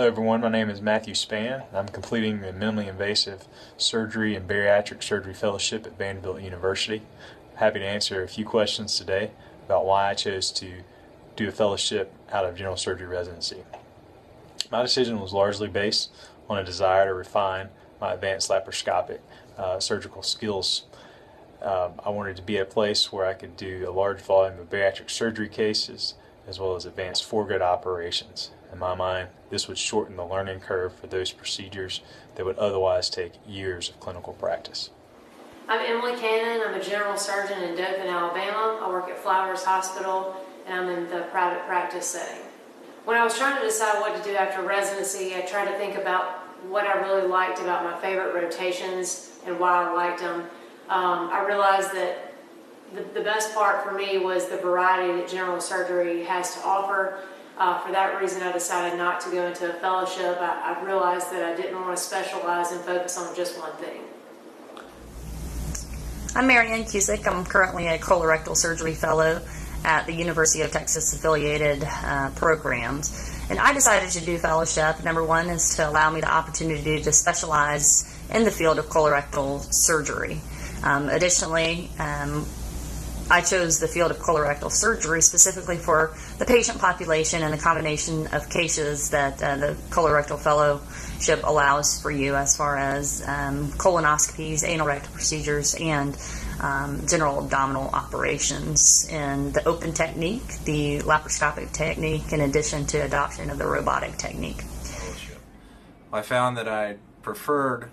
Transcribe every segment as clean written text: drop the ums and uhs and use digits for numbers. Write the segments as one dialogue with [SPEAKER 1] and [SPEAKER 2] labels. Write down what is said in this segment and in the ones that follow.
[SPEAKER 1] everyone, my name is Matthew Spann. I'm completing the minimally invasive surgery and bariatric surgery fellowship at Vanderbilt University. I'm happy to answer a few questions today about why I chose to do a fellowship out of general surgery residency. My decision was largely based on a desire to refine my advanced laparoscopic surgical skills. I wanted to be at a place where I could do a large volume of bariatric surgery cases as well as advanced foregut operations. In my mind, this would shorten the learning curve for those procedures that would otherwise take years of clinical practice.
[SPEAKER 2] I'm Emily Cannon. I'm a general surgeon in Dothan, Alabama. I work at Flowers Hospital, and I'm in the private practice setting. When I was trying to decide what to do after residency, I tried to think about what I really liked about my favorite rotations and why I liked them. I realized that the best part for me was the variety that general surgery has to offer. For that reason, I decided not to go into a fellowship. I realized that I didn't want to specialize and focus on just one thing.
[SPEAKER 3] I'm Marianne Cusick. I'm currently a colorectal surgery fellow at the University of Texas affiliated programs. And I decided to do fellowship. Number one is to allow me the opportunity to specialize in the field of colorectal surgery. Additionally, I chose the field of colorectal surgery specifically for the patient population and the combination of cases that the colorectal fellowship allows for you as far as colonoscopies, anal rectal procedures, and general abdominal operations in the open technique, the laparoscopic technique, in addition to adoption of the robotic technique.
[SPEAKER 4] I found that I preferred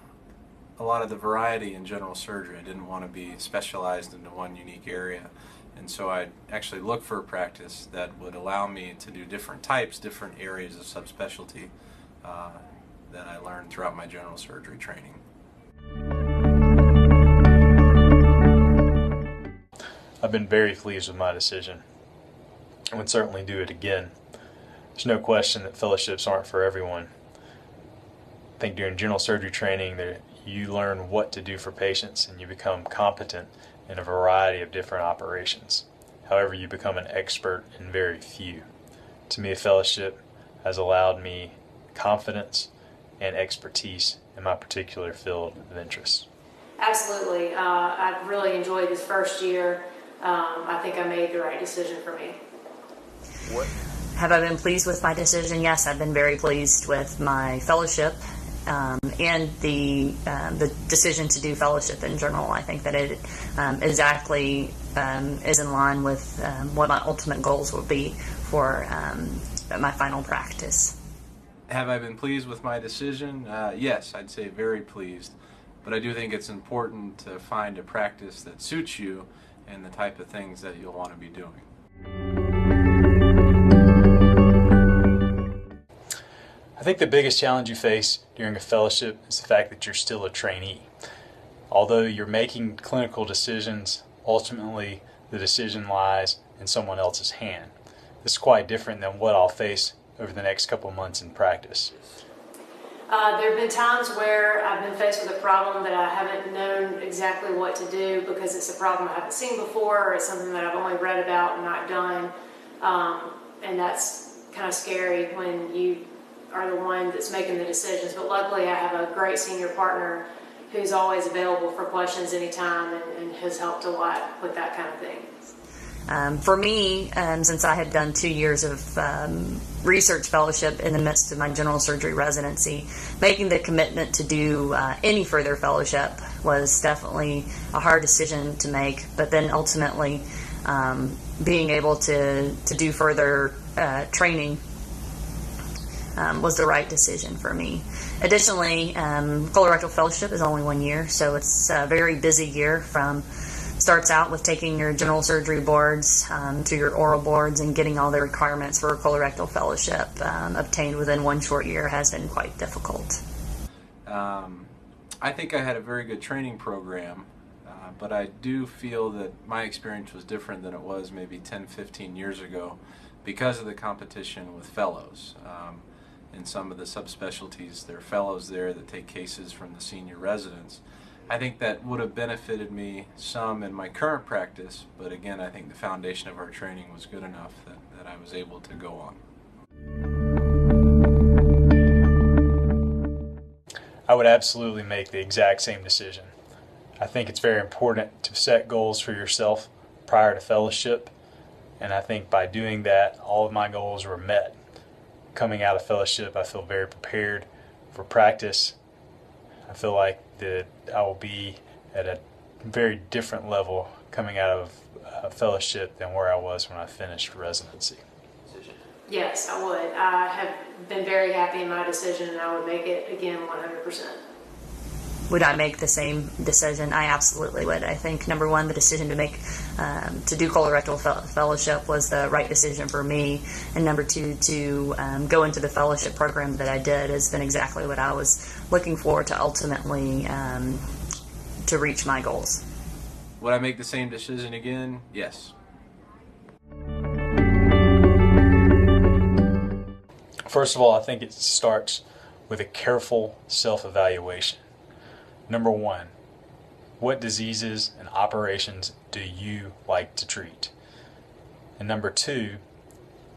[SPEAKER 4] a lot of the variety in general surgery. I didn't want to be specialized into one unique area, and so I actually looked for a practice that would allow me to do different types, different areas of subspecialty that I learned throughout my general surgery training.
[SPEAKER 1] I've been very pleased with my decision. I would certainly do it again. There's no question that fellowships aren't for everyone. I think during general surgery training you learn what to do for patients and you become competent in a variety of different operations. However, you become an expert in very few. To me, a fellowship has allowed me confidence and expertise in my particular field of interest.
[SPEAKER 2] Absolutely. I've really enjoyed this first year. I think I made the right decision for me.
[SPEAKER 3] Have I been pleased with my decision? Yes, I've been very pleased with my fellowship and the decision to do fellowship in general. I think that it exactly is in line with what my ultimate goals will be for my final practice.
[SPEAKER 4] Have I been pleased with my decision? Yes, I'd say very pleased. But I do think it's important to find a practice that suits you and the type of things that you'll want to be doing.
[SPEAKER 1] I think the biggest challenge you face during a fellowship is the fact that you're still a trainee. Although you're making clinical decisions, ultimately the decision lies in someone else's hand. This is quite different than what I'll face over the next couple months in practice.
[SPEAKER 2] There have been times where I've been faced with a problem that I haven't known exactly what to do because it's a problem I haven't seen before, or it's something that I've only read about and not done. And that's kind of scary when you are the one that's making the decisions. But luckily I have a great senior partner who's always available for questions anytime and has helped a lot with that kind of thing.
[SPEAKER 3] For me, since I had done 2 years of research fellowship in the midst of my general surgery residency, making the commitment to do any further fellowship was definitely a hard decision to make. But then ultimately, being able to do further training was the right decision for me. Additionally, colorectal fellowship is only 1 year, so it's a very busy year. Starts out with taking your general surgery boards to your oral boards and getting all the requirements for a colorectal fellowship obtained within 1 short year has been quite difficult.
[SPEAKER 4] I think I had a very good training program, but I do feel that my experience was different than it was maybe 10, 15 years ago because of the competition with fellows. In some of the subspecialties, there are fellows there that take cases from the senior residents. I think that would have benefited me some in my current practice, but again, I think the foundation of our training was good enough that I was able to go on.
[SPEAKER 1] I would absolutely make the exact same decision. I think it's very important to set goals for yourself prior to fellowship, and I think by doing that, all of my goals were met. Coming out of fellowship, I feel very prepared for practice. I feel like that I will be at a very different level coming out of fellowship than where I was when I finished residency.
[SPEAKER 2] Yes, I would. I have been very happy in my decision, and I would make it again 100%.
[SPEAKER 3] Would I make the same decision? I absolutely would. I think number one, the decision to make to do colorectal fellowship was the right decision for me, and number two, to go into the fellowship program that I did has been exactly what I was looking for to ultimately to reach my goals.
[SPEAKER 4] Would I make the same decision again? Yes.
[SPEAKER 1] First of all, I think it starts with a careful self-evaluation. Number one, what diseases and operations do you like to treat? And number two,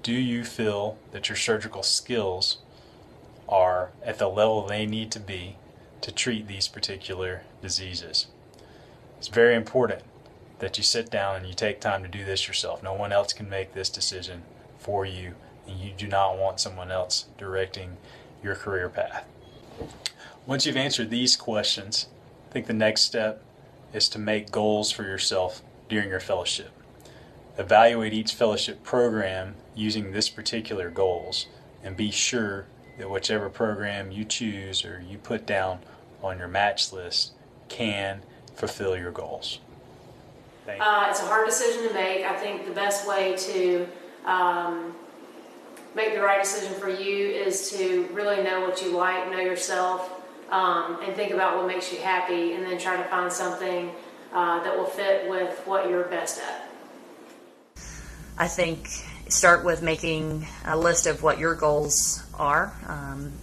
[SPEAKER 1] do you feel that your surgical skills are at the level they need to be to treat these particular diseases? It's very important that you sit down and you take time to do this yourself. No one else can make this decision for you, and you do not want someone else directing your career path. Once you've answered these questions, I think the next step is to make goals for yourself during your fellowship. Evaluate each fellowship program using this particular goals, and be sure that whichever program you choose or you put down on your match list can fulfill your goals. Thank you.
[SPEAKER 2] It's a hard decision to make. I think the best way to make the right decision for you is to really know what you like, know yourself, and think about what makes you happy, and then try to find something that will fit with what you're best at.
[SPEAKER 3] I think start with making a list of what your goals are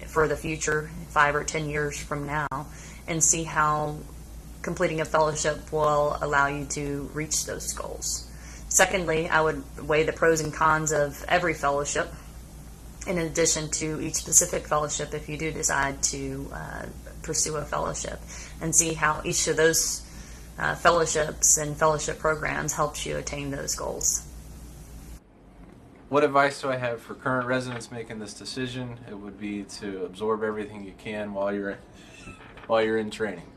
[SPEAKER 3] for the future, 5 or 10 years from now, and see how completing a fellowship will allow you to reach those goals. Secondly, I would weigh the pros and cons of every fellowship, in addition to each specific fellowship if you do decide to pursue a fellowship, and see how each of those fellowships and fellowship programs helps you attain those goals.
[SPEAKER 4] What advice do I have for current residents making this decision? It would be to absorb everything you can while you're in training.